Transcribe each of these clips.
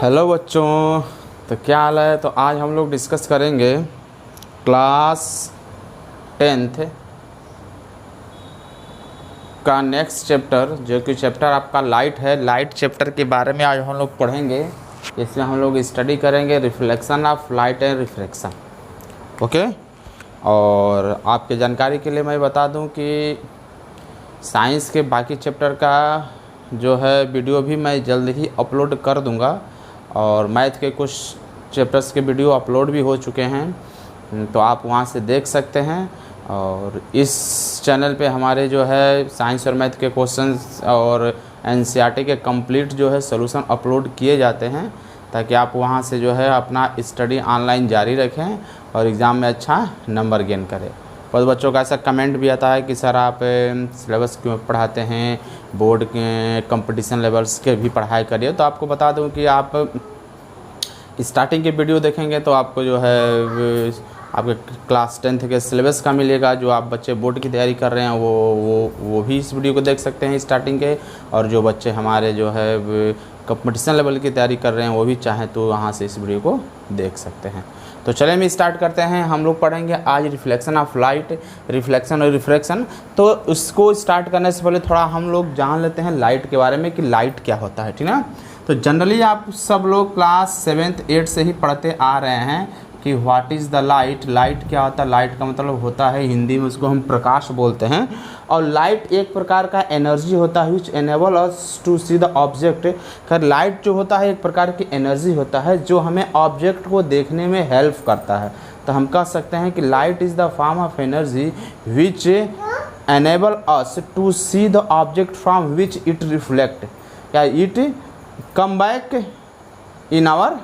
Hello बच्चों, तो क्या हाल है। तो आज हम लोग डिस्कस करेंगे क्लास 10th का नेक्स्ट चैप्टर, जो कि चैप्टर आपका लाइट है। लाइट चैप्टर के बारे में आज हम लोग पढ़ेंगे। इसमें हम लोग स्टडी करेंगे reflection of light and refraction. Okay, और आपके जानकारी के लिए मैं बता दूं कि साइंस के बाकी चैप्टर का जो है वीडियो भी मैं जल्द ही अपलोड कर दूंगा, और मैथ के कुछ चैप्टर्स के वीडियो अपलोड भी हो चुके हैं, तो आप वहां से देख सकते हैं। और इस चैनल पे हमारे जो है साइंस और मैथ के क्वेश्चंस और एनसीईआरटी के कंप्लीट जो है सॉल्यूशन अपलोड किए जाते हैं, ताकि आप वहां से जो है अपना स्टडी ऑनलाइन जारी रखें और एग्ज़ाम में अच्छा नंबर गेन करें। बहुत बच्चों का ऐसा कमेंट भी आता है कि सर आप सिलेबस क्यों पढ़ाते हैं, बोर्ड के कंपटीशन लेवल्स के भी पढ़ाई करिए। तो आपको बता दूं कि आप स्टार्टिंग के वीडियो देखेंगे तो आपको जो है आपके क्लास 10th के सिलेबस का मिलेगा। जो आप बच्चे बोर्ड की तैयारी कर रहे हैं वो भी इस वीडियो को देख सकते हैं स्टार्टिंग के, और जो बच्चे हमारे जो है कंपटीशन लेवल की तैयारी कर रहे हैं वो भी चाहें तो वहाँ से इस वीडियो को देख सकते हैं। तो चलिए हम स्टार्ट करते हैं। हम लोग पढ़ेंगे आज रिफ्लेक्शन ऑफ लाइट, रिफ्लेक्शन और रिफ्रैक्शन। तो उसको स्टार्ट करने से पहले थोड़ा हम लोग जान लेते हैं लाइट के बारे में कि लाइट क्या होता है, ठीक है ना। तो जनरली आप सब लोग क्लास 7th 8th से ही पढ़ते आ रहे हैं कि what is the light. Light क्या होता है? लाइट का मतलब होता है, हिंदी में उसको हम प्रकाश बोलते हैं। और लाइट एक प्रकार का एनर्जी होता है which enable us to see the object. खैर लाइट जो होता है एक प्रकार की एनर्जी होता है जो हमें ऑब्जेक्ट को देखने में हेल्प करता है। तो हम कह सकते हैं कि light is the form of energy which enable us to see the object from which it reflect, या it come back in our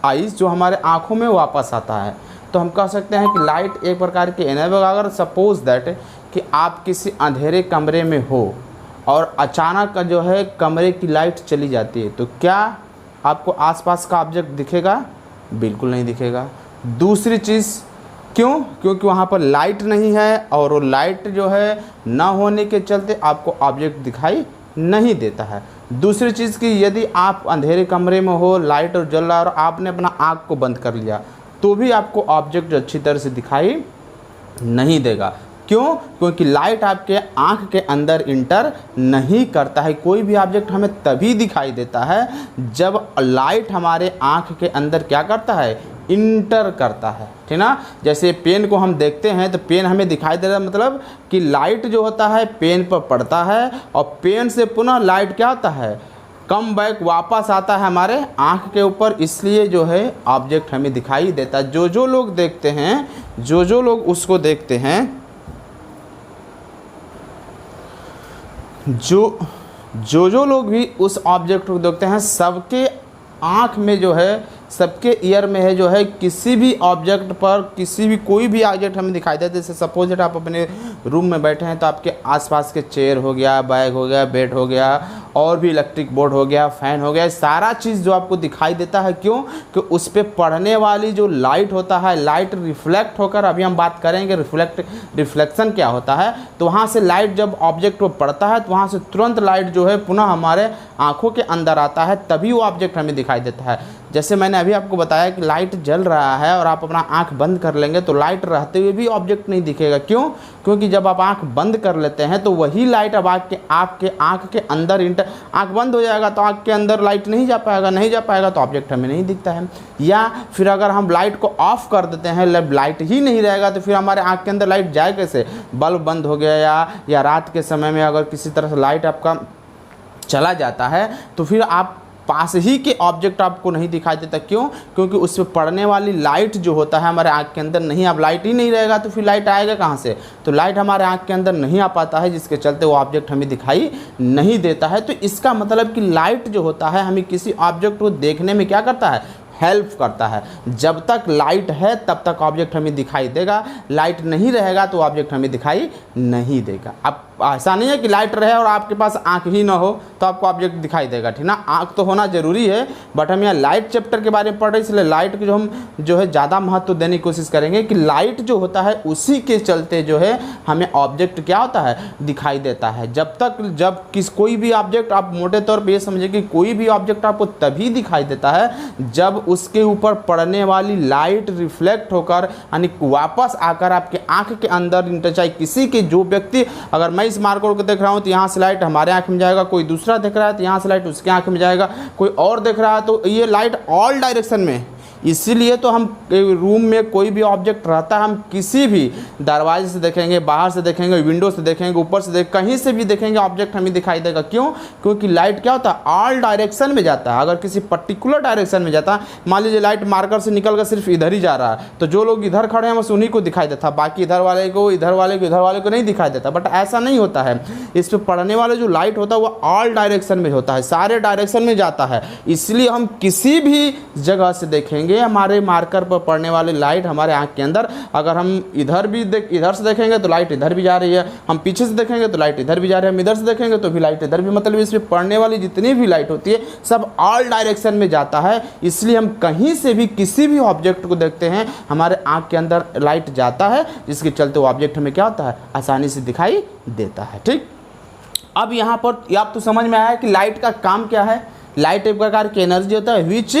eyes, जो हमारे आँखों में वापस आता है। तो हम कह सकते हैं कि लाइट एक प्रकार की एनेबल, अगर सपोज दैट कि आप किसी अंधेरे कमरे में हो और अचानक जो है कमरे की लाइट चली जाती है, तो क्या आपको आसपास का ऑब्जेक्ट दिखेगा? बिल्कुल नहीं दिखेगा। दूसरी चीज़ क्यों? क्योंकि वहाँ पर लाइट नहीं है, और वो लाइट जो है ना होने के चलते आपको ऑब्जेक्ट दिखाई नहीं देता है। दूसरी चीज़ कि यदि आप अंधेरे कमरे में हो, लाइट और जल रहा है और आपने अपना आँख को बंद कर लिया, तो भी आपको ऑब्जेक्ट अच्छी तरह से दिखाई नहीं देगा। क्यों? क्योंकि लाइट आपके आँख के अंदर इंटर नहीं करता है। कोई भी ऑब्जेक्ट हमें तभी दिखाई देता है जब लाइट हमारे आँख के अंदर क्या करता है? इंटर करता है, ठीक ना। जैसे पेन को हम देखते हैं तो पेन हमें दिखाई दे रहा है, मतलब कि लाइट जो होता है पेन पर पड़ता है और पेन से पुनः लाइट क्या होता है? कम बैक वापस आता है हमारे आँख के ऊपर, इसलिए जो है ऑब्जेक्ट हमें दिखाई देता है। जो लोग देखते हैं, जो लोग उसको देखते हैं, जो लोग भी उस ऑब्जेक्ट को देखते हैं, सबके आँख में जो है, सबके ईयर में है जो है, किसी भी ऑब्जेक्ट पर किसी भी कोई भी ऑब्जेक्ट हमें दिखाई देता है। जैसे सपोज दैट आप अपने रूम में बैठे हैं तो आपके आसपास के चेयर हो गया, बैग हो गया, बेड हो गया, और भी इलेक्ट्रिक बोर्ड हो गया, फैन हो गया, सारा चीज़ जो आपको दिखाई देता है। क्यों? कि उस पर पड़ने वाली जो लाइट होता है, लाइट रिफ्लेक्ट होकर, अभी हम बात करेंगे रिफ्लेक्शन क्या होता है। तो वहाँ से लाइट जब ऑब्जेक्ट पर पड़ता है तो वहाँ से तुरंत लाइट जो है पुनः हमारे आँखों के अंदर आता है, तभी वो ऑब्जेक्ट हमें दिखाई देता है। जैसे मैंने अभी आपको बताया कि लाइट जल रहा है और आप अपना आंख बंद कर लेंगे तो लाइट रहते हुए भी ऑब्जेक्ट नहीं दिखेगा। क्यों? क्योंकि जब आप आंख बंद कर लेते हैं तो वही लाइट अब आपके आंख के अंदर आंख बंद हो जाएगा, तो आंख के अंदर लाइट नहीं जा पाएगा तो ऑब्जेक्ट हमें नहीं दिखता है। या फिर अगर हम लाइट को ऑफ कर देते हैं, लाइट ही नहीं रहेगा, तो फिर हमारे आंख के अंदर लाइट जाए कैसे? बल्ब बंद हो गया या रात के समय में अगर किसी तरह से लाइट आपका चला जाता है तो फिर आप पास ही के ऑब्जेक्ट आपको नहीं दिखाई देता। क्यों? क्योंकि उस पर पड़ने वाली लाइट जो होता है हमारे आँख के अंदर नहीं, अब लाइट ही नहीं रहेगा तो फिर लाइट आएगा कहाँ से? तो लाइट हमारे आँख के अंदर नहीं आ पाता है, जिसके चलते वो ऑब्जेक्ट हमें दिखाई नहीं देता है। तो इसका मतलब कि लाइट जो होता है हमें किसी ऑब्जेक्ट को देखने में क्या करता है? हेल्प करता है। जब तक लाइट है तब तक ऑब्जेक्ट हमें दिखाई देगा, लाइट नहीं रहेगा तो ऑब्जेक्ट हमें दिखाई नहीं देगा। ऐसा नहीं है कि लाइट रहे और आपके पास आंख ही ना हो तो आपको ऑब्जेक्ट दिखाई देगा, ठीक ना। आंख तो होना जरूरी है, बट हम यहाँ लाइट चैप्टर के बारे में पढ़ रहे हैं, इसलिए लाइट को जो है ज़्यादा महत्व देने की कोशिश करेंगे कि लाइट जो होता है उसी के चलते जो है हमें ऑब्जेक्ट क्या होता है, दिखाई देता है। जब कोई भी ऑब्जेक्ट, आप मोटे तौर पर ये समझिए कि कोई भी ऑब्जेक्ट आपको तभी दिखाई देता है जब उसके ऊपर पड़ने वाली लाइट रिफ्लेक्ट होकर यानी वापस आकर आपके आंख के अंदर, चाहे किसी के, जो व्यक्ति, अगर मैं इस मार्कर को देख रहा हूँ तो यहाँ से लाइट हमारे आंख में जाएगा, कोई दूसरा देख रहा है तो यहाँ से लाइट उसके आंख में जाएगा, कोई और देख रहा है तो ये लाइट ऑल डायरेक्शन में। इसीलिए तो हम रूम में कोई भी ऑब्जेक्ट रहता है, हम किसी भी दरवाजे से देखेंगे, बाहर से देखेंगे, विंडो से देखेंगे, ऊपर से कहीं से भी देखेंगे ऑब्जेक्ट हमें दिखाई देगा। क्यों? क्योंकि लाइट क्या होता है, ऑल डायरेक्शन में जाता है। अगर किसी पर्टिकुलर डायरेक्शन में जाता है, मान लीजिए लाइट मार्कर से निकल कर सिर्फ इधर ही जा रहा है, तो जो लोग इधर खड़े हैं बस उन्हीं को दिखाई देता, बाकी इधर वाले को नहीं दिखाई देता। बट ऐसा नहीं होता है, इस पर पड़ने वाला जो लाइट होता है वो ऑल डायरेक्शन में होता है, सारे डायरेक्शन में जाता है। इसलिए हम किसी भी जगह से देखेंगे हमारे मार्कर पर पड़ने वाली लाइट हमारे आंख के अंदर, अगर हम इधर से देखेंगे तो लाइट इधर भी जा रही है, हम पीछे से देखेंगे तो लाइट इधर भी जा रही है, हम इधर से देखेंगे तो भी लाइट इधर भी, मतलब इसमें पड़ने वाली जितनी भी लाइट होती है सब ऑल डायरेक्शन में जाता है। इसलिए हम कहीं से भी किसी भी ऑब्जेक्ट को देखते हैं हमारे आंख के अंदर लाइट जाता है, जिसके चलते वो ऑब्जेक्ट हमें क्या होता है, आसानी से दिखाई देता है। ठीक, अब यहाँ पर आप तो समझ में आया कि लाइट का काम क्या है। लाइट एक प्रकार की एनर्जी होता है which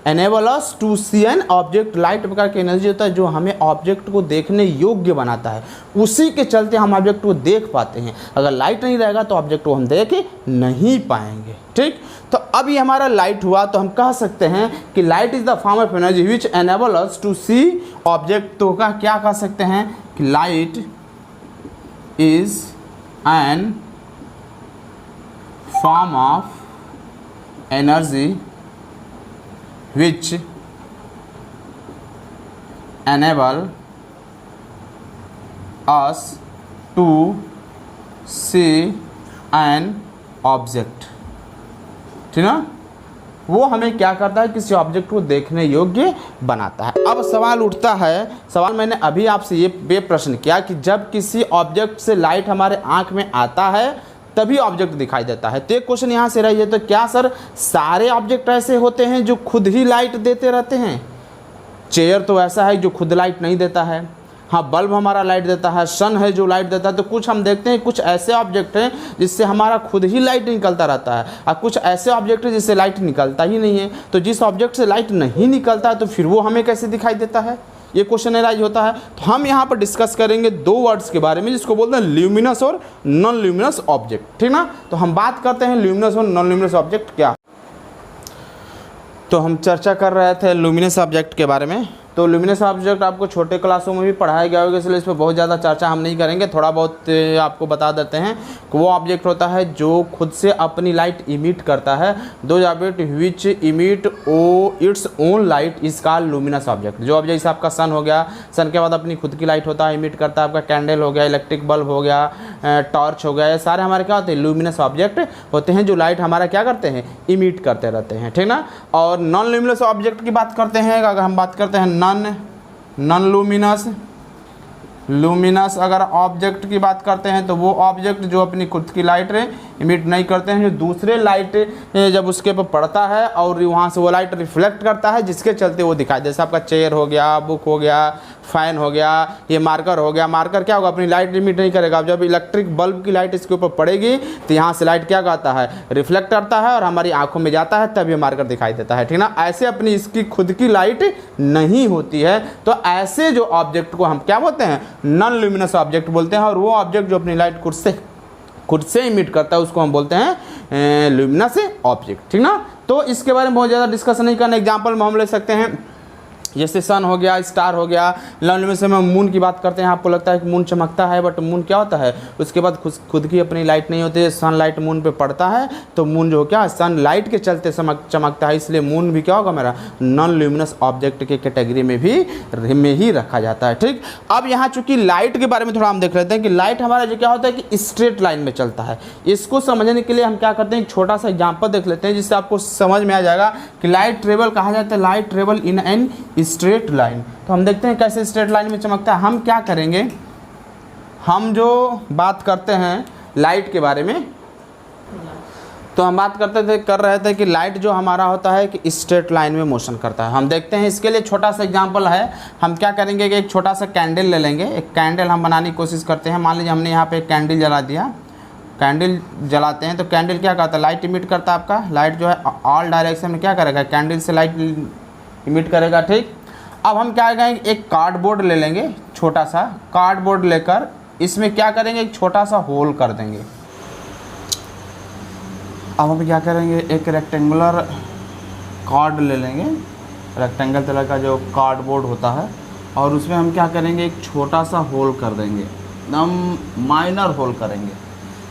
enable us to see an object. Light प्रकार की एनर्जी होता है जो हमें ऑब्जेक्ट को देखने योग्य बनाता है, उसी के चलते हम ऑब्जेक्ट को देख पाते हैं। अगर लाइट नहीं रहेगा तो ऑब्जेक्ट को हम देख नहीं पाएंगे। ठीक, तो अब ये हमारा लाइट हुआ, तो हम कह सकते हैं कि light is the form of energy which enable us to see object. तो का क्या कह सकते हैं कि light is an form of energy which enable us to see an object। ठीक ना, वो हमें क्या करता है, किसी ऑब्जेक्ट को देखने योग्य बनाता है। अब सवाल उठता है, सवाल मैंने अभी आपसे ये प्रश्न किया कि जब किसी ऑब्जेक्ट से लाइट हमारे आंख में आता है तभी ऑब्जेक्ट दिखाई देता है। तो एक क्वेश्चन यहाँ से रही है, तो क्या सर सारे ऑब्जेक्ट ऐसे होते हैं जो खुद ही लाइट देते रहते हैं? चेयर तो ऐसा है जो खुद लाइट नहीं देता है, हाँ बल्ब हमारा लाइट देता है, सन है जो लाइट देता है। तो कुछ हम देखते हैं कुछ ऐसे ऑब्जेक्ट हैं जिससे हमारा खुद ही लाइट निकलता रहता है, और कुछ ऐसे ऑब्जेक्ट हैं जिससे लाइट निकलता ही नहीं है। तो जिस ऑब्जेक्ट से लाइट नहीं निकलता है तो फिर वो हमें कैसे दिखाई देता है, ये क्वेश्चन राइज होता है। तो हम यहाँ पर डिस्कस करेंगे दो वर्ड्स के बारे में जिसको बोलते हैं ल्यूमिनस और नॉन ल्यूमिनस ऑब्जेक्ट। ठीक ना, तो हम बात करते हैं ल्यूमिनस और नॉन ल्यूमिनस ऑब्जेक्ट क्या। तो हम चर्चा कर रहे थे ल्यूमिनस ऑब्जेक्ट के बारे में। तो ल्यूमिनस ऑब्जेक्ट आपको छोटे क्लासों में भी पढ़ाया गया होगा, इसलिए इस पर बहुत ज़्यादा चर्चा हम नहीं करेंगे। थोड़ा बहुत आपको बता देते हैं कि वो ऑब्जेक्ट होता है जो खुद से अपनी लाइट इमिट करता है। दो object which emit its own light is called luminous object. जो ऑब्जेक्ट जैसे आपका सन हो गया, सन के बाद अपनी खुद की लाइट होता है, इमिट करता है। आपका कैंडल हो गया, इलेक्ट्रिक बल्ब हो गया, टॉर्च हो गया, ये सारे हमारे क्या होते हैं, ल्यूमिनस ऑब्जेक्ट होते हैं जो लाइट हमारा क्या करते हैं, इमिट करते रहते हैं। ठीक ना, और नॉन ल्यूमिनस ऑब्जेक्ट की बात करते हैं। अगर हम बात करते हैं नॉन लूमिनस अगर ऑब्जेक्ट की बात करते हैं तो वो ऑब्जेक्ट जो अपनी खुद की लाइट इमिट नहीं करते हैं, जो दूसरे लाइट जब उसके पर पड़ता है और वहाँ से वो लाइट रिफ्लेक्ट करता है जिसके चलते वो दिखाई, जैसे आपका चेयर हो गया, बुक हो गया, फैन हो गया, ये मार्कर हो गया। मार्कर क्या होगा, अपनी लाइट इमिट नहीं करेगा। जब इलेक्ट्रिक बल्ब की लाइट इसके ऊपर पड़ेगी तो यहाँ से लाइट क्या करता है, रिफ्लेक्ट करता है और हमारी आंखों में जाता है, तब ये मार्कर दिखाई देता है। ठीक ना, ऐसे अपनी इसकी खुद की लाइट नहीं होती है। तो ऐसे जो ऑब्जेक्ट को हम क्या बोलते हैं, नॉन ल्यूमिनस ऑब्जेक्ट बोलते हैं। और वो ऑब्जेक्ट जो अपनी लाइट खुद से इमिट करता है उसको हम बोलते हैं ल्यूमिनस ऑब्जेक्ट। ठीक ना, तो इसके बारे में बहुत ज़्यादा डिस्कशन नहीं करना। एग्जाम्पल में हम ले सकते हैं, जैसे सन हो गया, स्टार हो गया। नॉन ल्यूमिनस में हम मून की बात करते हैं। आपको लगता है कि मून चमकता है, बट मून क्या होता है, उसके बाद खुद की अपनी लाइट नहीं होती है। सन लाइट मून पे पड़ता है तो मून जो क्या, सन लाइट के चलते चमकता है। इसलिए मून भी क्या होगा, मेरा नॉन ल्यूमिनस ऑब्जेक्ट के कैटेगरी में ही रखा जाता है। ठीक, अब यहाँ चूंकि लाइट के बारे में थोड़ा हम देख लेते हैं कि लाइट हमारा जो क्या होता है कि स्ट्रेट लाइन में चलता है। इसको समझने के लिए हम क्या करते हैं, एक छोटा सा एग्जाम्पल देख लेते हैं जिससे आपको समझ में आ जाएगा कि लाइट ट्रेवल कहा जाता है, light travel in an straight line. तो हम देखते हैं कैसे स्ट्रेट लाइन में चमकता है। हम क्या करेंगे, हम जो बात करते हैं लाइट के बारे में। तो हम बात कर रहे थे कि लाइट जो हमारा होता है कि स्ट्रेट लाइन में मोशन करता है। हम देखते हैं इसके लिए छोटा सा एग्जांपल है। हम क्या करेंगे कि एक छोटा सा कैंडल ले लेंगे। एक कैंडल हम बनाने की कोशिश करते हैं। मान लीजिए हमने यहाँ पे एक कैंडल जला दिया। कैंडल जलाते हैं तो कैंडल क्या करता है, लाइट इमिट करता है। आपका लाइट जो है ऑल डायरेक्शन में क्या करेगा, कैंडल से लाइट इमिट करेगा। ठीक, अब हम क्या करेंगे, एक कार्डबोर्ड ले लेंगे, छोटा सा कार्डबोर्ड लेकर इसमें क्या करेंगे, एक छोटा सा होल कर देंगे। अब हम क्या करेंगे, एक रेक्टेंगुलर कार्ड ले लेंगे, रेक्टेंगल तरह का जो कार्डबोर्ड होता है, और उसमें हम क्या करेंगे, एक छोटा सा होल कर देंगे, एकदम माइनर होल करेंगे।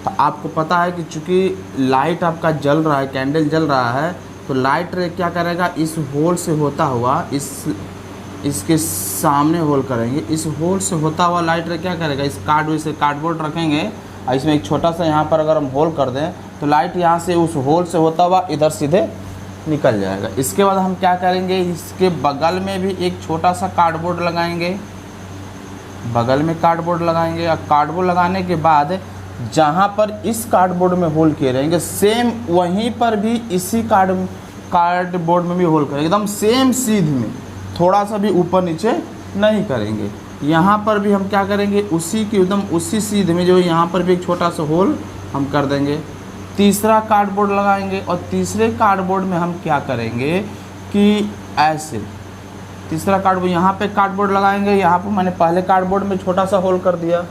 तो आपको पता है कि चूँकि लाइट आपका जल रहा है, कैंडल जल रहा है, तो लाइट रे क्या करेगा, इस होल से होता हुआ इसके सामने होल करेंगे। इस होल से होता हुआ लाइट रे क्या करेगा, इस कार्डबोर्ड रखेंगे और इसमें एक छोटा सा यहाँ पर अगर हम होल कर दें तो लाइट यहाँ से उस होल से होता हुआ इधर सीधे निकल जाएगा। इसके बाद हम क्या करेंगे, इसके बगल में भी एक छोटा सा कार्डबोर्ड लगाएंगे, बगल में कार्डबोर्ड लगाएंगे। और कार्डबोर्ड लगाने के बाद जहाँ पर इस कार्डबोर्ड में होल किए रहेंगे, सेम वहीं पर भी इसी कार्डबोर्ड में भी होल करेंगे, एकदम सेम सीध में, थोड़ा सा भी ऊपर नीचे नहीं करेंगे। यहाँ पर भी हम क्या करेंगे, उसी की एकदम उसी सीध में जो यहाँ पर भी एक छोटा सा होल हम कर देंगे। तीसरा कार्डबोर्ड लगाएंगे और तीसरे कार्डबोर्ड में हम क्या करेंगे कि ऐसे तीसरा कार्डबोर्ड, यहाँ पे कार्डबोर्ड लगाएंगे, यहाँ पर मैंने पहले कार्डबोर्ड में छोटा सा होल कर दिया,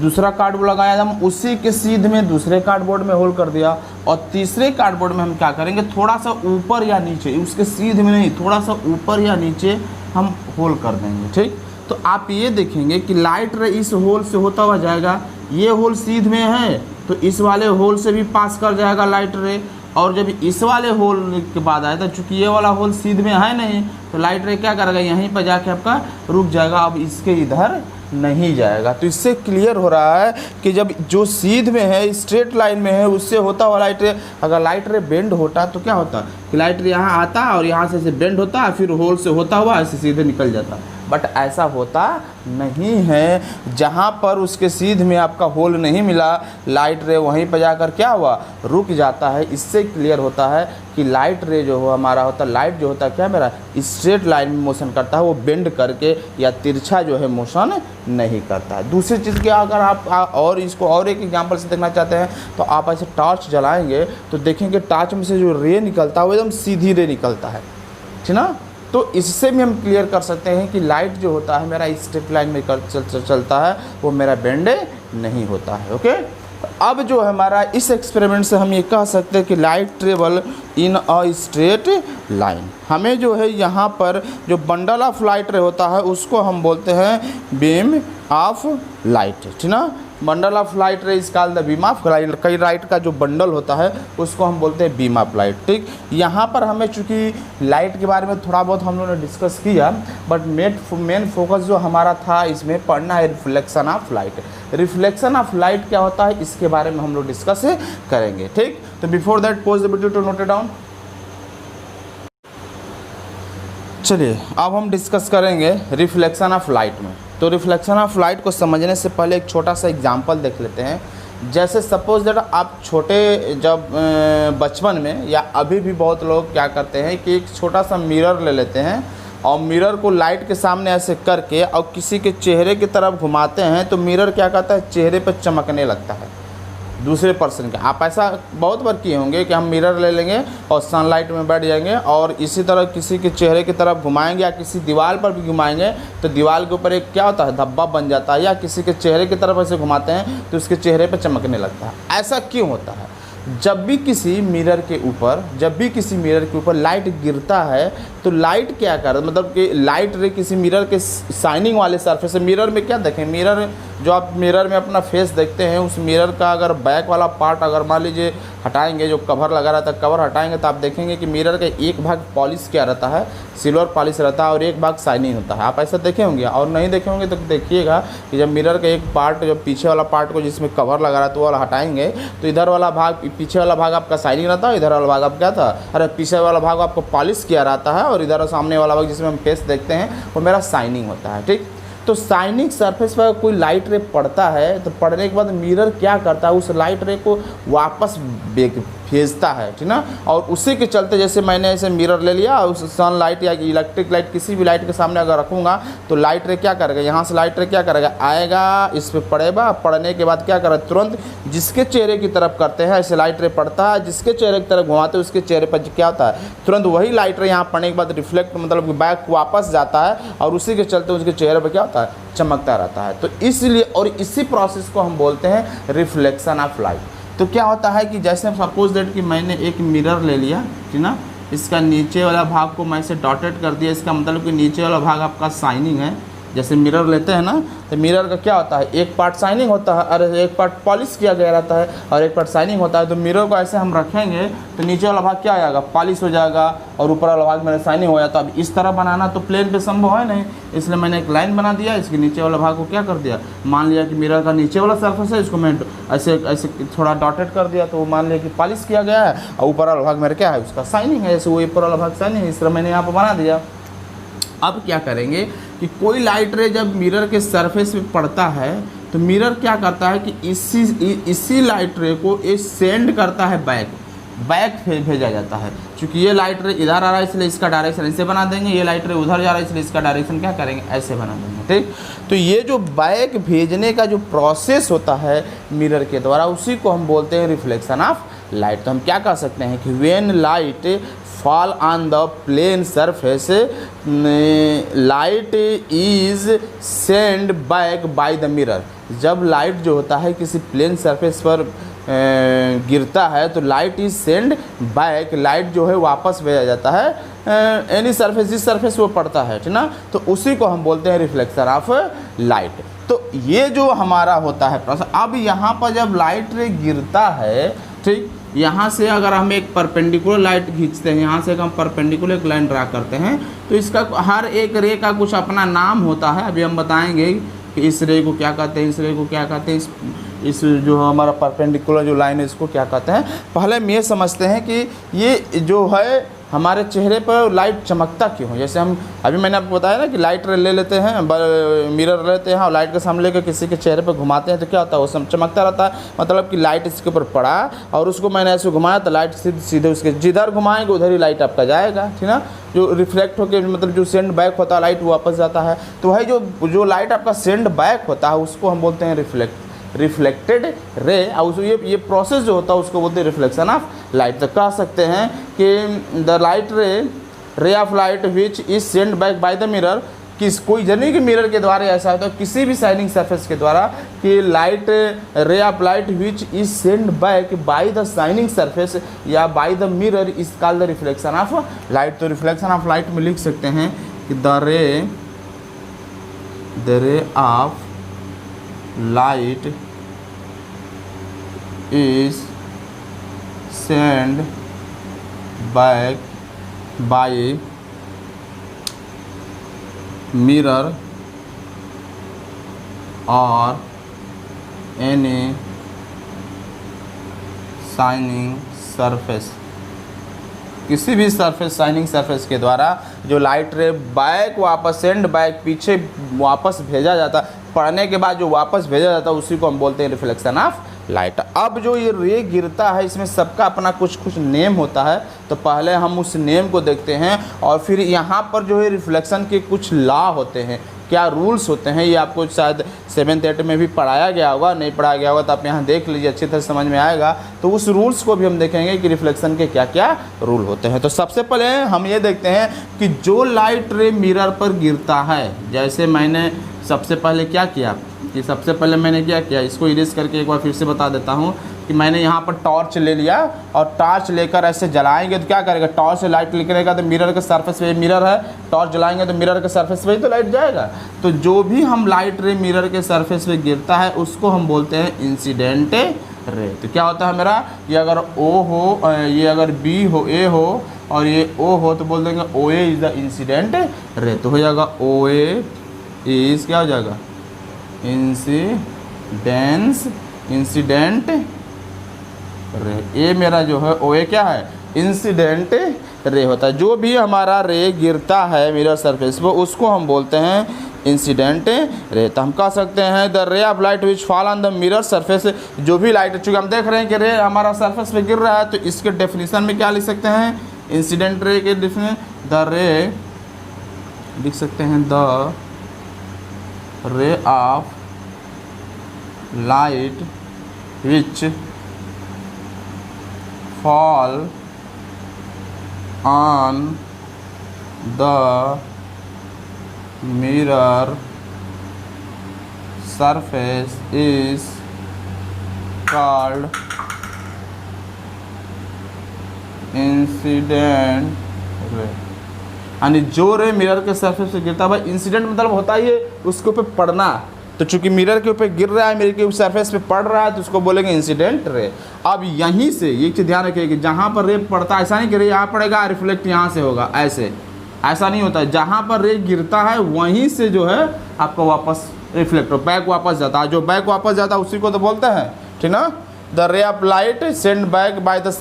दूसरा कार्डबोर्ड लगाया, हम उसी के सीध में दूसरे कार्डबोर्ड में होल कर दिया, और तीसरे कार्डबोर्ड में हम क्या करेंगे, थोड़ा सा ऊपर या नीचे, उसके सीध में नहीं, थोड़ा सा ऊपर या नीचे हम होल कर देंगे। ठीक, तो आप ये देखेंगे कि लाइट रे इस होल से होता हुआ जाएगा, ये होल सीध में है तो इस वाले होल से भी पास कर जाएगा लाइट रे, और जब इस वाले होल के बाद आया था, चूँकि ये वाला होल सीध में है नहीं, तो लाइट रे क्या करेगा, यहीं पर जाके आपका रुक जाएगा, अब इसके इधर नहीं जाएगा। तो इससे क्लियर हो रहा है कि जब जो सीध में है, स्ट्रेट लाइन में है, उससे होता हुआ लाइट रे, अगर लाइट रे बेंड होता तो क्या होता कि लाइट रे यहाँ आता और यहाँ से बेंड होता, फिर होल से होता हुआ ऐसे सीधे निकल जाता। बट ऐसा होता नहीं है, जहाँ पर उसके सीध में आपका होल नहीं मिला, लाइट रे वहीं पर जाकर क्या हुआ, रुक जाता है। इससे क्लियर होता है कि लाइट रे जो हो हमारा होता, लाइट जो होता है क्या मेरा स्ट्रेट लाइन में मोशन करता है, वो बेंड करके या तिरछा जो है मोशन नहीं करता है। दूसरी चीज़ की अगर आप और इसको और एक एग्जांपल से देखना चाहते हैं तो आप ऐसे टॉर्च जलाएंगे तो देखेंगे टॉर्च में से जो रे निकलता है वो एकदम सीधी रे निकलता है, ठीक ना। तो इससे भी हम क्लियर कर सकते हैं कि लाइट जो होता है मेरा स्ट्रेट लाइन में चलता है, वो मेरा बेंड नहीं होता है। ओके, अब जो है हमारा इस एक्सपेरिमेंट से हम ये कह सकते हैं कि light travel in a straight line. हमें जो है यहाँ पर जो बंडल ऑफ लाइट रे होता है उसको हम बोलते हैं बीम ऑफ लाइट, ठीक ना। बंडल ऑफ लाइट रे is called the beam of light. कई लाइट का जो बंडल होता है उसको हम बोलते हैं बीम ऑफ लाइट। ठीक, यहाँ पर हमें चूँकि लाइट के बारे में थोड़ा बहुत हम लोगों ने डिस्कस किया, बट मेन फोकस जो हमारा था इसमें पढ़ना है reflection of light. Reflection of light क्या होता है इसके बारे में हम लोग डिस्कस करेंगे। ठीक, तो before that pause the video to note it down. चलिए अब हम डिस्कस करेंगे रिफ्लेक्शन ऑफ लाइट में। तो रिफ्लेक्शन ऑफ लाइट को समझने से पहले एक छोटा सा एग्जांपल देख लेते हैं। जैसे सपोज दैट आप छोटे जब बचपन में या अभी भी बहुत लोग क्या करते हैं कि एक छोटा सा मिरर ले लेते हैं और मिरर को लाइट के सामने ऐसे करके और किसी के चेहरे की तरफ घुमाते हैं तो मिरर क्या करता है, चेहरे पर चमकने लगता है दूसरे पर्सन के। आप ऐसा बहुत बार किए होंगे कि हम मिरर ले लेंगे और सनलाइट में बैठ जाएंगे और इसी तरह किसी के चेहरे की तरफ घुमाएंगे या किसी दीवार पर भी घुमाएंगे तो दीवार के ऊपर एक क्या होता है, धब्बा बन जाता है, या किसी के चेहरे की तरफ ऐसे घुमाते हैं तो उसके चेहरे पर चमकने लगता है। ऐसा क्यों होता है? जब भी किसी मिरर के ऊपर लाइट गिरता है तो लाइट क्या कर, मतलब कि लाइट रे किसी मिरर के शाइनिंग वाले सरफेस से, मिरर में क्या देखें, मिरर जो आप मिरर में अपना फेस देखते हैं उस मिरर का अगर बैक वाला पार्ट अगर मान लीजिए हटाएंगे, जो कवर लगा रहता है कवर हटाएंगे तो आप देखेंगे कि मिरर का एक भाग पॉलिश क्या रहता है, सिल्वर पॉलिश रहता है और एक भाग शाइनिंग होता है। आप ऐसा देखे होंगे, और नहीं देखे होंगे तो देखिएगा कि जब मिरर का एक पार्ट, जो पीछे वाला पार्ट को जिसमें कवर लगा रहता है वो वाला हटाएंगे तो इधर वाला भाग, पीछे वाला भाग आपका शाइनिंग रहता है, इधर वाला भाग आप क्या था, अरे पीछे वाला भाग आपको पॉलिश किया रहता है और इधर सामने वाला भाग जिसमें हम फेस देखते हैं वो मेरा शाइनिंग होता है। ठीक, तो शाइनिंग सरफेस पर कोई लाइट रे पड़ता है तो पड़ने के बाद मिरर क्या करता है, उस लाइट रे को वापस भेजता है, ठीक ना। और उसी के चलते जैसे मैंने ऐसे मिरर ले लिया, उस सन लाइट या इलेक्ट्रिक लाइट किसी भी लाइट के सामने अगर रखूँगा तो लाइट रे क्या करेगा, यहाँ से लाइट रे क्या करेगा, आएगा, इस पर पड़ेगा, पड़ने के बाद क्या करेगा, तुरंत जिसके चेहरे की तरफ करते हैं ऐसे लाइट रे पड़ता है, जिसके चेहरे की तरफ घुमाते हैं उसके चेहरे पर क्या होता है, तुरंत वही लाइट रे यहाँ पड़ने के बाद रिफ्लेक्ट मतलब बैक वापस जाता है और उसी के चलते उसके चेहरे पर क्या होता है, चमकता रहता है। तो इसलिए और इसी प्रोसेस को हम बोलते हैं रिफ्लेक्शन ऑफ लाइट। तो क्या होता है कि जैसे सपोज दैट कि मैंने एक मिरर ले लिया, ठीक ना, इसका नीचे वाला भाग को मैं इसे डॉटेड कर दिया, इसका मतलब कि नीचे वाला भाग आपका शाइनिंग है। जैसे मिरर लेते हैं ना तो मिरर का क्या होता है, एक पार्ट शाइनिंग होता है और एक पार्ट पॉलिश किया गया रहता है और एक पार्ट शाइनिंग होता है। तो मिरर को ऐसे हम रखेंगे तो नीचे वाला भाग क्या आ जाएगा, पॉलिश हो जाएगा और ऊपर वाला भाग मेरा शाइनिंग हो जाता है। अब इस तरह बनाना तो प्लेन पे संभव है नहीं, इसलिए मैंने एक लाइन बना दिया, इसके नीचे वाला भाग को क्या कर दिया, मान लिया कि मिरर का नीचे वाला सरफेस है, इसको मैं ऐसे ऐसे थोड़ा डॉटेड कर दिया तो मान लिया कि पॉलिश किया गया है और ऊपर वाला भाग मेरा क्या है, उसका शाइनिंग है, जैसे वो ऊपर वाला भाग शाइनिंग है, इस तरह मैंने यहाँ पर बना दिया। अब क्या करेंगे कि कोई लाइट रे जब मिरर के सरफेस पे पड़ता है तो मिरर क्या करता है कि इसी लाइट रे को ये सेंड करता है बैक भेजा जाता है। क्योंकि ये लाइट रे इधर आ रहा है इसलिए इसका डायरेक्शन ऐसे बना देंगे, ये लाइट रे उधर जा रहा है इसलिए इसका डायरेक्शन क्या करेंगे, ऐसे बना देंगे, ठीक। तो ये जो बैक भेजने का जो प्रोसेस होता है मिरर के द्वारा, उसी को हम बोलते हैं रिफ्लेक्शन ऑफ लाइट। तो हम क्या कह सकते हैं कि when light fall on the plane surface light is sent back by the mirror। जब लाइट जो होता है किसी प्लेन सरफेस पर गिरता है तो light is send back, light जो है वापस भेजा जाता है एनी सरफेस, जिस सरफेस वो पड़ता है, ठीक ना। तो उसी को हम बोलते हैं रिफ्लेक्शन ऑफ लाइट। तो ये जो हमारा होता है प्रोसेस। अब यहाँ पर जब लाइट रे गिरता है, ठीक, यहाँ से अगर हम एक परपेंडिकुलर लाइट खींचते हैं, यहाँ से हम परपेंडिकुलर एक लाइन ड्रा करते हैं तो इसका हर एक रे का कुछ अपना नाम होता है। अभी हम बताएंगे कि इस रे को क्या कहते हैं, इस रे को क्या कहते हैं, इस जो हमारा परपेंडिकुलर जो लाइन है इसको क्या कहते हैं। पहले हम ये समझते हैं कि ये जो है हमारे चेहरे पर लाइट चमकता क्यों है। जैसे हम अभी मैंने आपको बताया ना कि लाइट ले लेते हैं, मिरर लेते हैं और लाइट के सामने लेकर किसी के चेहरे पर घुमाते हैं तो क्या होता है, वो चमकता रहता है। मतलब कि लाइट इसके ऊपर पड़ा और उसको मैंने ऐसे घुमाया तो लाइट सीधे उसके जिधर घुमाएंगे उधर ही लाइट आपका जाएगा, ठीक ना। जो रिफ्लेक्ट होकर मतलब जो सेंड बैक होता है लाइट वापस जाता है। तो वही जो लाइट आपका सेंड बैक होता है उसको हम बोलते हैं रिफ्लेक्टेड रे। और ये प्रोसेस जो होता है उसको बोलते हैं रिफ्लेक्शन ऑफ लाइट। तो कह सकते हैं कि the light ray of light which is send back by the mirror, कोई जर्नी के मिरर के द्वारा ऐसा होता है किसी भी शाइनिंग सरफेस के द्वारा कि light ray of light which is send back by the shining surface या by the mirror is called the reflection of light. तो रिफ्लेक्शन ऑफ लाइट में लिख सकते हैं कि the ray of light is sent back by mirror or any shining surface। किसी भी surface shining surface के द्वारा जो लाइट रे बैक वापस सेंड बैक पीछे वापस भेजा जाता, पढ़ने के बाद जो वापस भेजा जाता है उसी को हम बोलते हैं रिफ्लेक्शन ऑफ लाइट। अब जो ये रे गिरता है इसमें सबका अपना कुछ नेम होता है। तो पहले हम उस नेम को देखते हैं और फिर यहाँ पर जो है रिफ्लेक्शन के कुछ लॉ होते हैं, क्या रूल्स होते हैं, ये आपको शायद 7th 8th में भी पढ़ाया गया होगा, नहीं पढ़ाया गया होगा तो आप यहाँ देख लीजिए, अच्छी तरह समझ में आएगा। तो उस रूल्स को भी हम देखेंगे कि रिफ्लेक्शन के क्या क्या रूल होते हैं। तो सबसे पहले हम ये देखते हैं कि जो लाइट रे मिरर पर गिरता है, जैसे मैंने सबसे पहले क्या किया कि सबसे पहले मैंने क्या किया, इसको इरेज करके एक बार फिर से बता देता हूँ कि मैंने यहाँ पर टॉर्च ले लिया और टॉर्च लेकर ऐसे जलाएंगे तो क्या करेगा, टॉर्च से लाइट निकलेगा तो मिरर के सरफेस पे, मिरर है, टॉर्च जलाएंगे तो मिरर के सरफेस पे ही तो लाइट जाएगा। तो जो भी हम लाइट रे मिरर के सरफेस पे गिरता है उसको हम बोलते हैं इंसिडेंट रे। तो क्या होता है मेरा, ये अगर O हो, ये अगर B हो, A हो और ये O हो तो बोल देंगे OA इज द इंसिडेंट रे। तो हो जाएगा OA इज क्या हो जाएगा, इंसिडेंट रे। ये मेरा जो है OA क्या है, इंसिडेंट रे होता है। जो भी हमारा रे गिरता है मिरर सरफेस पर उसको हम बोलते हैं इंसिडेंट रे। तो हम कह सकते हैं the ray of light which fall on the mirror surface, जो भी लाइट, चूँकि हम देख रहे हैं कि रे हमारा सरफेस पे गिर रहा है, तो इसके डेफिनेशन में क्या लिख सकते हैं, इंसिडेंट रे के डेफिनेशन, द रे लिख सकते हैं the ray of light which fall on the mirror surface is called incident ray. यानी जो रे मिरर के सरफेस पे गिरता है, भाई इंसिडेंट मतलब होता ही है उसके ऊपर पड़ना, तो चूंकि मिरर के ऊपर गिर रहा है, मिरर के सरफेस पे पड़ रहा है, तो उसको बोलेंगे इंसिडेंट रे। अब यहीं से ये चीज़ ध्यान रखिए कि जहाँ पर रे पड़ता है, ऐसा नहीं कि रे यहाँ पड़ेगा रिफ्लेक्ट यहाँ से होगा, ऐसा नहीं होता है। जहाँ पर रे गिरता है वहीं से जो है आपको वापस रिफ्लेक्ट हो, बैक वापस जाता है, जो बैक वापस जाता है उसी को तो बोलते हैं, ठीक ना। The ray of light send back by the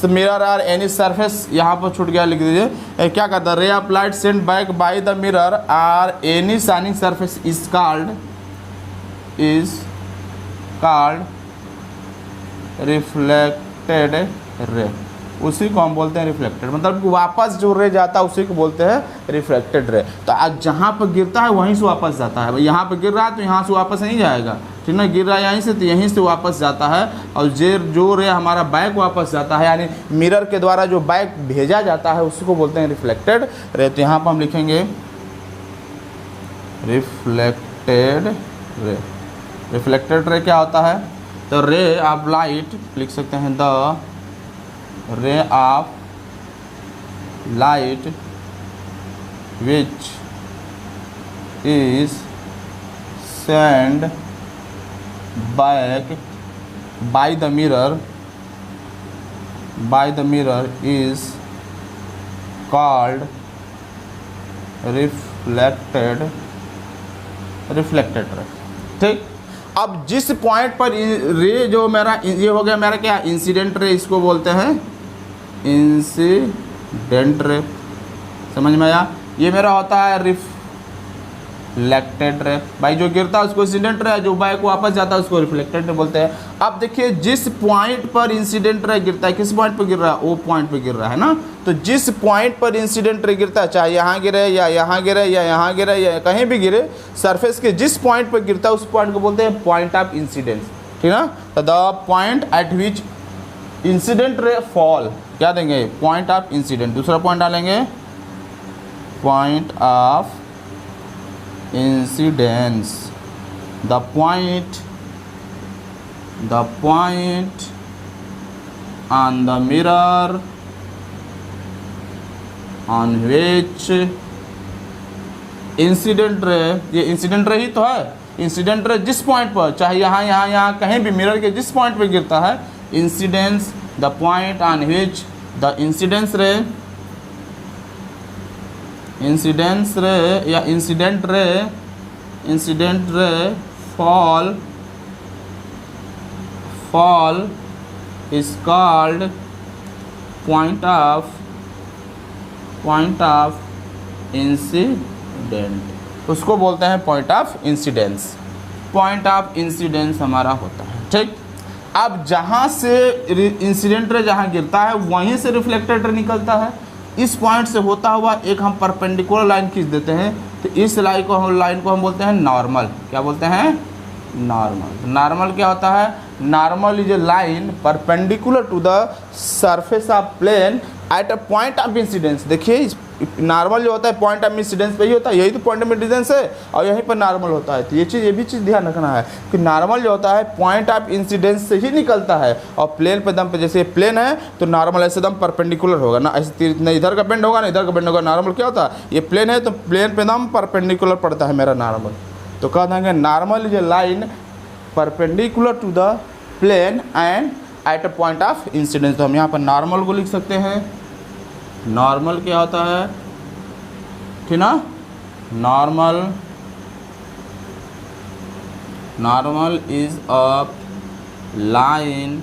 mirror or any surface, यहाँ पर छूट गया, लिख दीजिए क्या कहता है, ray of light send back by the mirror or any shining surface is called reflected ray. उसी को हम बोलते हैं रिफ्लेक्टेड, मतलब वापस जो रे जाता है उसी को बोलते हैं रिफ्लेक्टेड रे। तो आज जहाँ पर गिरता है वहीं से वापस जाता है, यहाँ पर गिर रहा है तो यहाँ से वापस नहीं जाएगा, ठीक ना, गिर रहा है यहीं से तो यहीं से वापस जाता है। और जो रे हमारा बैक वापस जाता है, यानी मिरर के द्वारा जो बैक भेजा जाता है उसको बोलते हैं रिफ्लेक्टेड रे। तो यहाँ पर हम लिखेंगे रिफ्लेक्टेड रे। रिफ्लेक्टेड रे क्या होता है, तो रे ऑफ लाइट लिख सकते हैं the ray of light which is sent back by the mirror is called reflected ray। ठीक, अब जिस पॉइंट पर रे जो मेरा ये हो गया मेरा क्या इंसिडेंट रे, इसको बोलते हैं इंसिडेंट रे, समझ में आया। ये मेरा होता है रिफ्लेक्टेड रे, भाई जो गिरता है उसको इंसिडेंट रे, जो बैक वापस जाता है उसको रिफ्लेक्टेड रे बोलते हैं। अब देखिए जिस पॉइंट पर इंसिडेंट रे गिरता है, किस पॉइंट पर गिर रहा है, वो पॉइंट पर गिर रहा है ना, तो जिस पॉइंट पर इंसिडेंट रे गिरता है, चाहे यहाँ गिरे या यहाँ गिरे या यहाँ गिरे या कहीं भी गिरे, सरफेस के जिस पॉइंट पर गिरता है उस पॉइंट को बोलते हैं पॉइंट ऑफ इंसिडेंस, ठीक ना। तो the point eight which incident ray fall, क्या देंगे, पॉइंट ऑफ इंसिडेंट। दूसरा पॉइंट डालेंगे point of incidence. The point on the mirror on which incident ray, ये इंसिडेंट रे ही तो है, इंसिडेंट रे जिस पॉइंट पर, चाहे यहाँ कहीं भी मिरर के जिस पॉइंट पे गिरता है, incidence the point on which the incidence ray या incident ray fall is called point of incident, उसको बोलते हैं point of incidence. Point of incidence हमारा होता है, ठीक। अब जहाँ से इंसिडेंट रे जहाँ गिरता है वहीं से रिफ्लेक्टेड रे निकलता है, इस पॉइंट से होता हुआ एक हम परपेंडिकुलर लाइन खींच देते हैं, तो इस लाइन को हम बोलते हैं नॉर्मल। क्या बोलते हैं, नॉर्मल। नॉर्मल क्या होता है, normal is a line perpendicular to the surface of plane at a point of incidence. देखिए नॉर्मल जो होता है पॉइंट ऑफ इंसिडेंस पे ही होता है, यही तो पॉइंट ऑफ इंसिडेंस है, और यहीं पर नॉर्मल होता है। तो ये भी चीज़ ध्यान रखना है कि नॉर्मल जो होता है पॉइंट ऑफ इंसिडेंस से ही निकलता है, और प्लेन पे दम पे, जैसे प्लेन है तो नॉर्मल ऐसे दम परपेंडिकुलर होगा ना, ऐसे न इधर का बेंड होगा ना इधर का बेंड होगा। नॉर्मल क्या होता है, ये प्लेन है तो प्लेन पे दम परपेंडिकुलर पड़ता है मेरा नॉर्मल। तो कह देंगे normal is a line perpendicular to the plane and at a point of incidence. तो हम यहाँ पर नॉर्मल को लिख सकते हैं, नॉर्मल क्या होता है, ठीक ना, normal is a line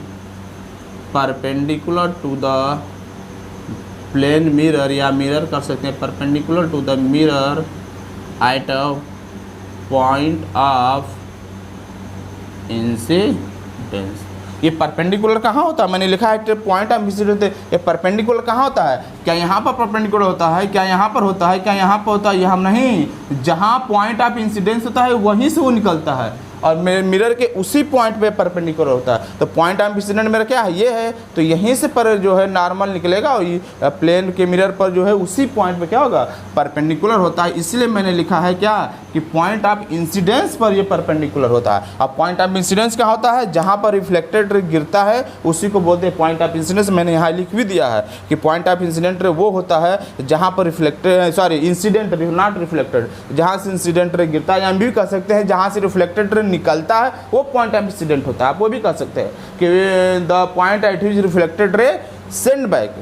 perpendicular to the plane mirror, या मिरर कर सकते हैं perpendicular to the mirror at a point of incidence. ये परपेंडिकुलर कहाँ होता है, मैंने लिखा है पॉइंट ऑफ इंसिडेंस, ये परपेंडिकुलर कहाँ होता है, क्या यहाँ पर परपेंडिकुलर होता है, क्या यहाँ पर होता है, क्या यहाँ पर होता है, यहाँ नहीं, जहाँ पॉइंट ऑफ इंसिडेंस होता है वहीं से वो निकलता है और मिरर के उसी पॉइंट पे परपेंडिकुलर होता है। तो पॉइंट ऑफ इंसिडेंट मेरा क्या है, ये है, तो यहीं से पर जो है नॉर्मल निकलेगा और ये प्लेन के मिरर पर जो है उसी पॉइंट पे क्या होगा, परपेंडिकुलर होता है। इसलिए मैंने लिखा है क्या कि पॉइंट ऑफ इंसिडेंस पर ये परपेंडिकुलर होता है। अब पॉइंट ऑफ इंसिडेंस क्या होता है, जहाँ पर रिफ्लेक्टेड रे गिरता है उसी को बोलते हैं पॉइंट ऑफ इंसिडेंस। मैंने यहाँ लिख भी दिया है कि पॉइंट ऑफ इंसिडेंट रे वो होता है जहाँ पर reflected, sorry incident ray, not reflected, जहाँ से इंसिडेंट रे गिरता है, या हम भी कह सकते हैं जहाँ से रिफ्लेक्टेड रे निकलता है वो पॉइंट ऑफ इंसिडेंट होता है। आप वो भी कह सकते हैं कि the point at which reflected ray send back,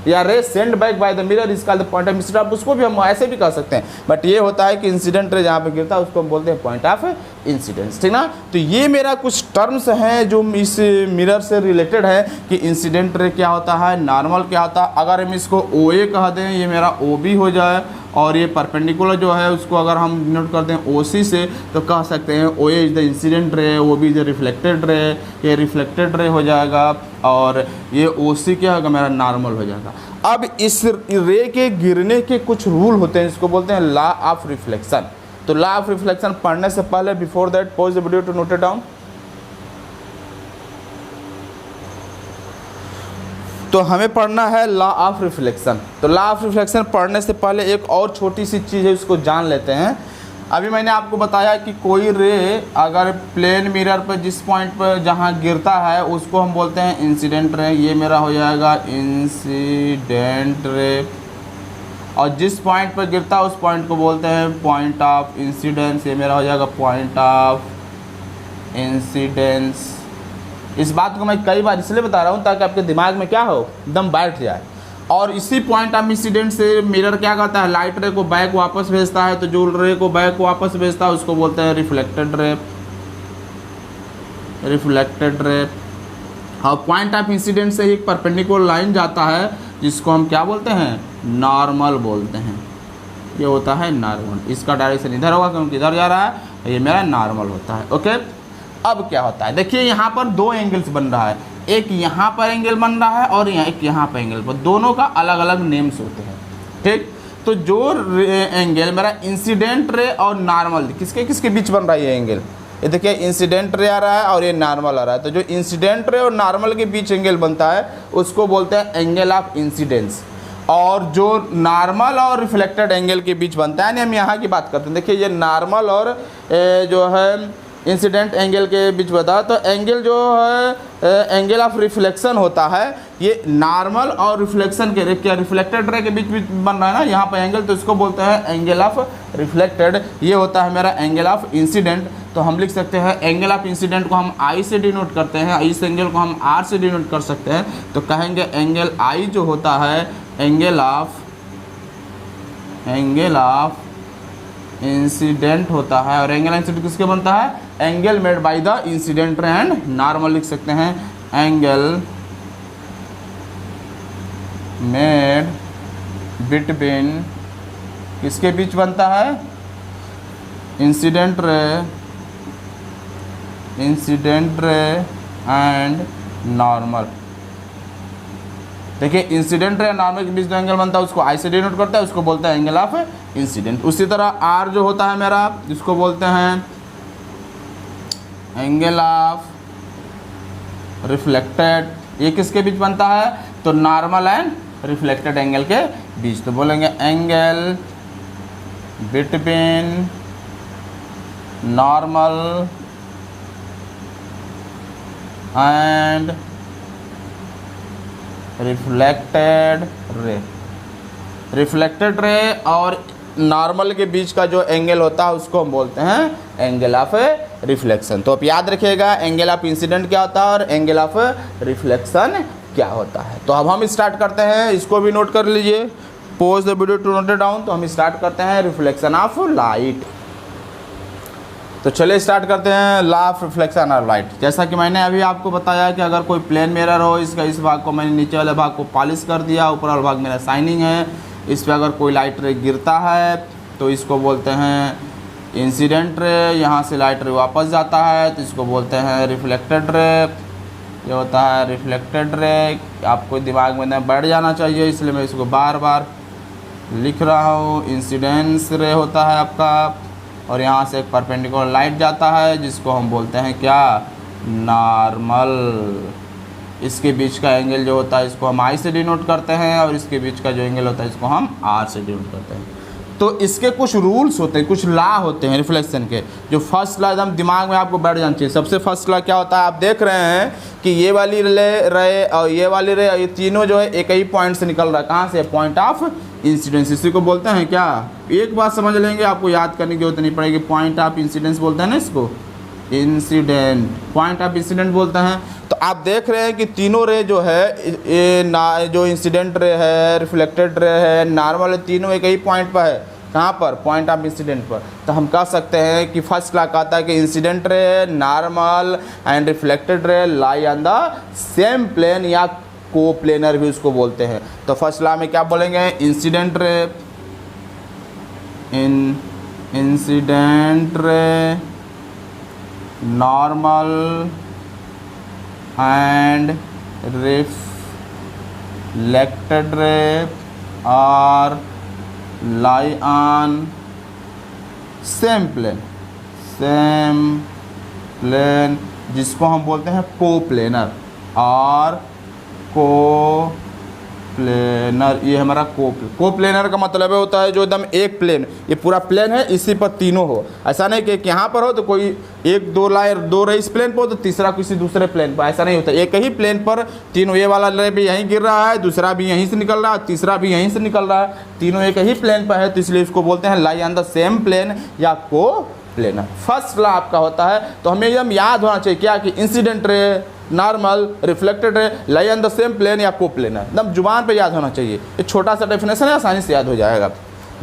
या रे send back by the mirror is called the point of incident. आप उसको भी हम ऐसे भी कह सकते हैं, बट ये होता है कि इंसिडेंट रे जहाँ पे गिरता है उसको हम बोलते हैं पॉइंट ऑफ इंसिडेंस, ठीक ना। तो ये मेरा कुछ टर्म्स हैं जो इस मिरर से रिलेटेड है कि इंसिडेंट रे क्या होता है, नॉर्मल क्या होता है। अगर हम इसको ओ ए कह दें, ये मेरा ओ बी हो जाए, और ये परपेंडिकुलर जो है उसको अगर हम डिनोट कर दें ओ सी से, तो कह सकते हैं O A is the incident ray, O B is the reflected ray, ये रिफ्लेक्टेड रे हो जाएगा, और ये ओ सी क्या होगा, मेरा नॉर्मल हो जाएगा। अब इस रे के गिरने के कुछ रूल होते हैं, इसको बोलते हैं लॉ ऑफ रिफ्लेक्शन। तो लॉ ऑफ रिफ्लेक्शन पढ़ने से पहले before that pause the video to note it down. तो हमें पढ़ना है लॉ ऑफ रिफ्लेक्शन। तो लॉ ऑफ रिफ्लेक्शन पढ़ने से पहले एक और छोटी सी चीज़ है, उसको जान लेते हैं। अभी मैंने आपको बताया कि कोई रे अगर प्लेन मिरर पर जिस पॉइंट पर जहाँ गिरता है उसको हम बोलते हैं इंसिडेंट रे, ये मेरा हो जाएगा इंसिडेंट रे, और जिस पॉइंट पर गिरता है उस पॉइंट को बोलते हैं पॉइंट ऑफ इंसिडेंस, ये मेरा हो जाएगा पॉइंट ऑफ इंसिडेंस। इस बात को मैं कई बार इसलिए बता रहा हूँ ताकि आपके दिमाग में क्या हो, एकदम बैठ जाए। और इसी पॉइंट ऑफ इंसिडेंट से मिरर क्या करता है, लाइट रे को बैक वापस भेजता है, तो जो रे को बैक वापस भेजता है उसको बोलते हैं रिफ्लेक्टेड रे, रिफ्लेक्टेड रे। और पॉइंट ऑफ इंसिडेंट से एक परपेंडिकुलर लाइन जाता है जिसको हम क्या बोलते हैं, नॉर्मल बोलते हैं। ये होता है नॉर्मल, इसका डायरेक्शन इधर होगा क्योंकि इधर जा रहा है, ये मेरा नॉर्मल होता है। ओके, अब क्या होता है, देखिए यहाँ पर दो एंगल्स बन रहा है, एक यहाँ पर एंगल बन रहा है और एक यहाँ पर एंगल पर, दोनों का अलग अलग नेम्स होते हैं, ठीक। तो जो एंगल मेरा इंसिडेंट रे और नॉर्मल किसके किसके बीच बन रहा है ये एंगल, ये देखिए इंसिडेंट रे आ रहा है और ये नॉर्मल आ रहा है। तो जो इंसिडेंट रे और नॉर्मल के बीच एंगल बनता है उसको बोलते हैं एंगल ऑफ इंसिडेंस, और जो नॉर्मल और रिफ्लेक्टेड एंगल के बीच बनता है, यानी हम यहाँ की बात करते हैं। देखिए ये नॉर्मल और जो है इंसिडेंट एंगल के बीच बता, तो एंगल जो है एंगल ऑफ रिफ्लेक्शन होता है, ये नॉर्मल और रिफ्लेक्शन के क्या रिफ्लेक्टेड रे के बीच बन रहा है ना यहाँ पर एंगल, तो इसको बोलते हैं एंगल ऑफ रिफ्लेक्टेड। ये होता है मेरा एंगल ऑफ इंसिडेंट। तो हम लिख सकते हैं एंगल ऑफ इंसिडेंट को हम आई से डिनोट करते हैं, इस एंगल को हम आर से डिनोट कर सकते हैं। तो कहेंगे एंगल आई जो होता है एंगल ऑफ इंसिडेंट होता है, और एंगल इंसिडेंट किसके बनता है, angle made by the incident रे एंड नॉर्मल। लिख सकते हैं एंगल मेड बिटवीन किसके बीच बनता है, इंसिडेंट रे एंड नॉर्मल। देखिए इंसिडेंट रे नॉर्मल के बीच जो एंगल बनता है उसको आई से डिनोट करता है, उसको बोलते हैं एंगल ऑफ इंसिडेंट। उसी तरह आर जो होता है मेरा, जिसको बोलते हैं एंगल ऑफ रिफ्लेक्टेड, ये किसके बीच बनता है, तो नॉर्मल एंड रिफ्लेक्टेड एंगल के बीच। तो बोलेंगे angle between normal and reflected रे। रिफ्लेक्टेड रे और नॉर्मल के बीच का जो एंगल होता है उसको हम बोलते हैं एंगल ऑफ रिफ्लेक्शन। तो आप याद रखिएगा एंगल ऑफ इंसिडेंट क्या होता है और एंगल ऑफ रिफ्लेक्शन क्या होता है। तो अब हम स्टार्ट करते हैं, इसको भी नोट कर लीजिए, pause the video to note it down. तो हम स्टार्ट करते हैं रिफ्लेक्शन ऑफ लाइट। तो चलिए स्टार्ट करते हैं law of reflection of light. जैसा कि मैंने अभी आपको बताया कि अगर कोई प्लेन मिरर हो, इसका इस भाग को मैंने नीचे वाले भाग को पॉलिश कर दिया, ऊपर वाला भाग मेरा शाइनिंग है, इस पर अगर कोई लाइट रे गिरता है तो इसको बोलते हैं इंसिडेंट रे, यहाँ से लाइट रे वापस जाता है तो इसको बोलते हैं रिफ्लेक्टेड रे। ये होता है रिफ्लेक्टेड रे। आपको दिमाग में ना बैठ जाना चाहिए, इसलिए मैं इसको बार बार लिख रहा हूँ। इंसिडेंस रे होता है आपका, और यहाँ से एक परपेंडिकुलर लाइट जाता है जिसको हम बोलते हैं क्या, नॉर्मल। इसके बीच का एंगल जो होता है इसको हम आई से डिनोट करते हैं, और इसके बीच का जो एंगल होता है इसको हम आर से डिनोट करते हैं। तो इसके कुछ रूल्स होते हैं, कुछ लॉ होते हैं रिफ्लेक्शन के, जो फर्स्ट लॉ एकदम दिमाग में आपको बैठ जाना चाहिए। सबसे फर्स्ट लॉ क्या होता है, आप देख रहे हैं कि ये वाली रे और ये वाली रे, ये तीनों जो है एक ही पॉइंट से निकल रहा है। कहाँ से, पॉइंट ऑफ इंसिडेंस। इसी को बोलते हैं क्या, एक बात समझ लेंगे, आपको याद करने की जरूरत नहीं पड़ेगी। पॉइंट ऑफ इंसिडेंस बोलते हैं ना इसको, इंसिडेंट, पॉइंट ऑफ इंसिडेंट बोलते हैं। तो आप देख रहे हैं कि तीनों रे जो है, ये जो इंसिडेंट रे है, रिफ्लेक्टेड रे है, नॉर्मल, तीनों एक ही पॉइंट पर है। कहाँ पर, पॉइंट ऑफ इंसिडेंट पर। तो हम कह सकते हैं कि फर्स्ट लॉ कहता है कि incident ray, normal and reflected ray lie on the same plane, या को प्लेनर भी उसको बोलते हैं। तो फर्स्ट लॉ में क्या बोलेंगे, incident ray, incident ray, normal and reflected ray are lie on same plane, जिसको हम बोलते हैं को प्लेनर और को प्लेनर। ये हमारा को प्लेनर का मतलब होता है जो एकदम एक प्लेन, ये पूरा प्लेन है, इसी पर तीनों हो। ऐसा नहीं कि यहाँ पर हो तो कोई एक दो रे इस प्लेन पर हो तो तीसरा किसी दूसरे प्लेन पर, ऐसा नहीं होता। एक ही प्लेन पर तीनों, ये वाला रे भी यहीं गिर रहा है, दूसरा भी यहीं से निकल रहा है, तीसरा भी यहीं से निकल रहा है, तीनों एक ही प्लेन पर है, तो इसलिए इसको बोलते हैं lie on the same plane या को प्लेनर। फर्स्ट लॉ आपका होता है, तो हमें एकदम याद होना चाहिए क्या, कि incident ray, normal, reflected ray lie on the same plane या को प्लेनर, एकदम जुबान पे याद होना चाहिए। ये छोटा सा डेफिनेशन है, आसानी से याद हो जाएगा।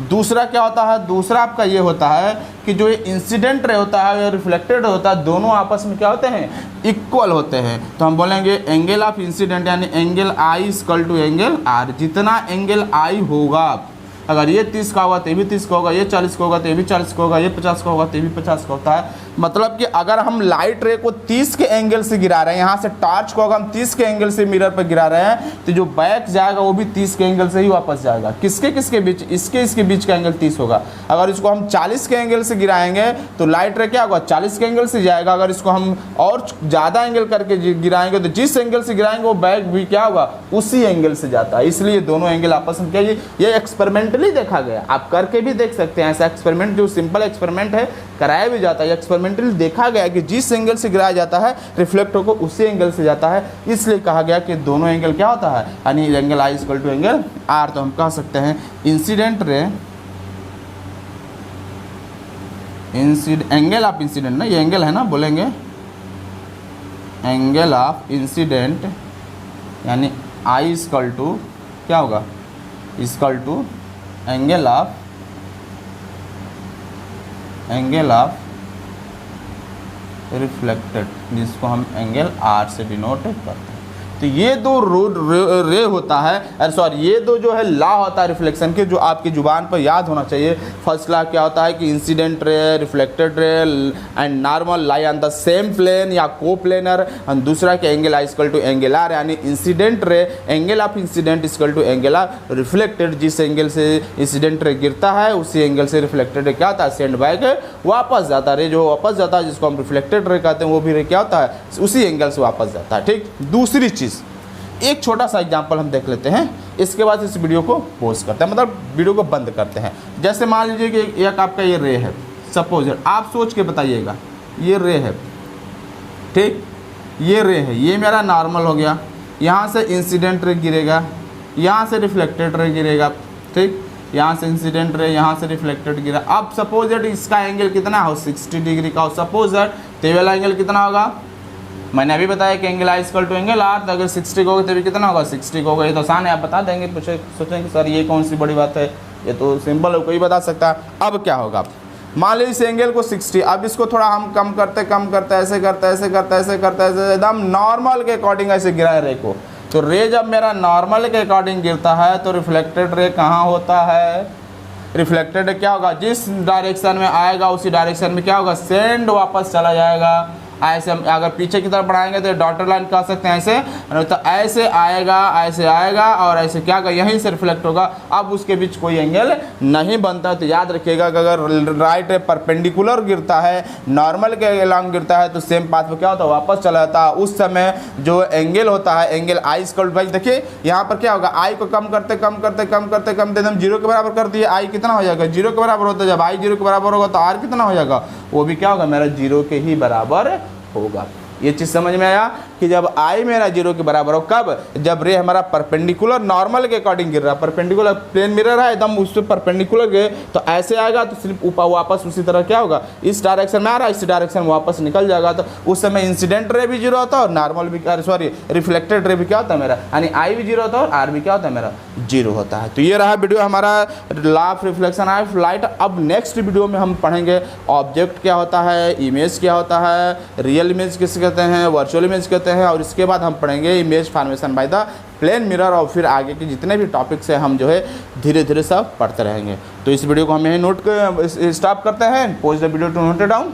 दूसरा क्या होता है, दूसरा आपका ये होता है कि जो ये इंसिडेंट रे होता है या रिफ्लेक्टेड होता है, दोनों आपस में क्या होते हैं, इक्वल होते हैं। तो हम बोलेंगे एंगल ऑफ इंसिडेंट यानी angle I equal to angle r. जितना एंगल आई होगा, अगर ये 30 का होगा तो ये भी 30 का होगा, ये 40 का होगा तो ये भी 40 का होगा, ये 50 का होगा तो ये भी 50 का होता है। मतलब कि अगर हम लाइट रे को 30 के एंगल से गिरा रहे हैं, यहाँ से टॉर्च को अगर हम 30 के एंगल से मिरर पर गिरा रहे हैं, तो जो बैक जाएगा वो भी 30 के एंगल से ही वापस जाएगा। किसके बीच, इसके बीच का एंगल 30 होगा। अगर इसको हम 40 के एंगल से गिराएंगे तो लाइट रे क्या होगा, 40 के एंगल से जाएगा। अगर इसको हम और ज़्यादा एंगल करके गिराएंगे तो जिस एंगल से गिराएंगे वो बैक भी क्या होगा, उसी एंगल से जाता है। इसलिए दोनों एंगल आपस में क्या, ये एक्सपेरिमेंटली देखा गया, आप करके भी देख सकते हैं। ऐसा एक्सपेरिमेंट जो सिंपल एक्सपेरिमेंट है, कराया भी जाता है। एक्सपेरिमेंटली देखा गया कि जिस एंगल से गिराया जाता है रिफ्लेक्ट होकर उसी एंगल से जाता है, इसलिए कहा गया कि दोनों एंगल क्या होता है, यानी angle I equal to angle r. तो हम कह सकते हैं incident ray, angle of incident ना, ये एंगल है ना, बोलेंगे एंगल ऑफ इंसिडेंट यानी आई इक्वल टू क्या होगा, equal to angle of reflected, जिसको हम एंगल आर से डिनोट करते हैं। तो ये दो रे होता है, अरे सॉरी, ये दो जो है लॉ होता है रिफ्लेक्शन के, जो आपकी जुबान पर याद होना चाहिए। फर्स्ट लॉ क्या होता है कि incident ray, reflected ray and normal lie on the same plane या को प्लेनर। और दूसरा कि angle I equal to angle R, यानी incident ray, angle of incident equal to angle R reflected. जिस एंगल से इंसिडेंट रे गिरता है उसी एंगल से रिफ्लेक्टेड रे क्या होता है, सेंड बैक वापस जाता है। रे जो वापस जाता है जिसको हम रिफ्लेक्टेड रे कहते हैं, वो भी रे क्या होता है, उसी एंगल से वापस जाता है। ठीक, दूसरी चीज़, एक छोटा सा एग्जांपल हम देख लेते हैं, इसके बाद इस वीडियो को पॉज करते हैं, मतलब वीडियो को बंद करते हैं। जैसे मान लीजिए कि एक आपका ये रे है, सपोज आप सोच के बताइएगा, ये रे है, ठीक, ये रे है, ये मेरा नॉर्मल हो गया, यहाँ से इंसिडेंट रे गिरेगा, यहाँ से रिफ्लेक्टेड रे गिरेगा, ठीक, यहाँ से इंसिडेंट रे, यहाँ से रिफ्लेक्टेड गिरा। अब सपोज दैट इसका एंगल कितना हो, 60 डिग्री का हो। सपोज दैट तो वाला एंगल कितना होगा, मैंने अभी बताया कि angle I equal to angle r, तो अगर 60 का होगा तो भी कितना होगा, 60 का होगा। ये तो आसान है, आप बता देंगे। पूछे सोचेंगे सर ये कौन सी बड़ी बात है, ये तो सिंपल है, कोई बता सकता है। अब क्या होगा, मान लीजिए इस एंगल को 60, अब इसको थोड़ा हम कम करते ऐसे करते एकदम नॉर्मल के अकॉर्डिंग ऐसे गिराए रे को। तो रे जब मेरा नॉर्मल के अकॉर्डिंग गिरता है तो रिफ्लेक्टेड रे कहाँ होता है, रिफ्लेक्टेड क्या होगा, जिस डायरेक्शन में आएगा उसी डायरेक्शन में क्या होगा, सेंड वापस चला जाएगा। ऐसे हम अगर पीछे की तरफ बढ़ाएंगे तो डॉटेड लाइन कह सकते हैं ऐसे, तो ऐसे आएगा और ऐसे क्या होगा, यहीं से रिफ्लेक्ट होगा। अब उसके बीच कोई एंगल नहीं बनता। तो याद रखिएगा कि अगर राइट परपेंडिकुलर गिरता है, नॉर्मल के लॉन्ग गिरता है, तो सेम पाथ में क्या होता है, वापस चला जाता है। उस समय जो एंगल होता है, एंगल आई स्क्वायर भाई देखिए यहाँ पर क्या होगा, आई को कम करते एकदम 0 के बराबर कर दिए, आई कितना हो जाएगा, 0 के बराबर होता है। जब आई 0 के बराबर होगा तो आर कितना हो जाएगा, वो भी क्या होगा, मेरा 0 के ही बराबर होगा। ये चीज़ समझ में आया कि जब आई मेरा 0 के बराबर हो, कब, जब रे हमारा परपेंडिकुलर नॉर्मल के अकॉर्डिंग गिर रहा है, परपेंडिकुलर प्लेन मिरर है एकदम उस पर परपेंडिकुलर गए तो ऐसे आएगा, तो सिर्फ ऊपर वापस उसी तरह क्या होगा, इस डायरेक्शन में आ रहा है, इस डायरेक्शन में वापस निकल जाएगा। तो उस समय इंसिडेंट रे भी 0 होता है और नॉर्मल भी, सॉरी रिफ्लेक्टेड रे भी क्या होता है मेरा, यानी आई भी 0 होता है और आर भी क्या होता है मेरा 0 होता है। तो ये रहा वीडियो हमारा law of reflection of light. अब नेक्स्ट वीडियो में हम पढ़ेंगे ऑब्जेक्ट क्या होता है, इमेज क्या होता है, रियल इमेज किसे कहते हैं, वर्चुअल इमेज कहते हैं, और इसके बाद हम पढ़ेंगे image formation by the plane mirror, और फिर आगे के जितने भी टॉपिक्स हैं हम जो है धीरे धीरे सब पढ़ते रहेंगे। तो इस वीडियो को हम यहीं नोट कर स्टॉप करते हैं। Pause the video to note down.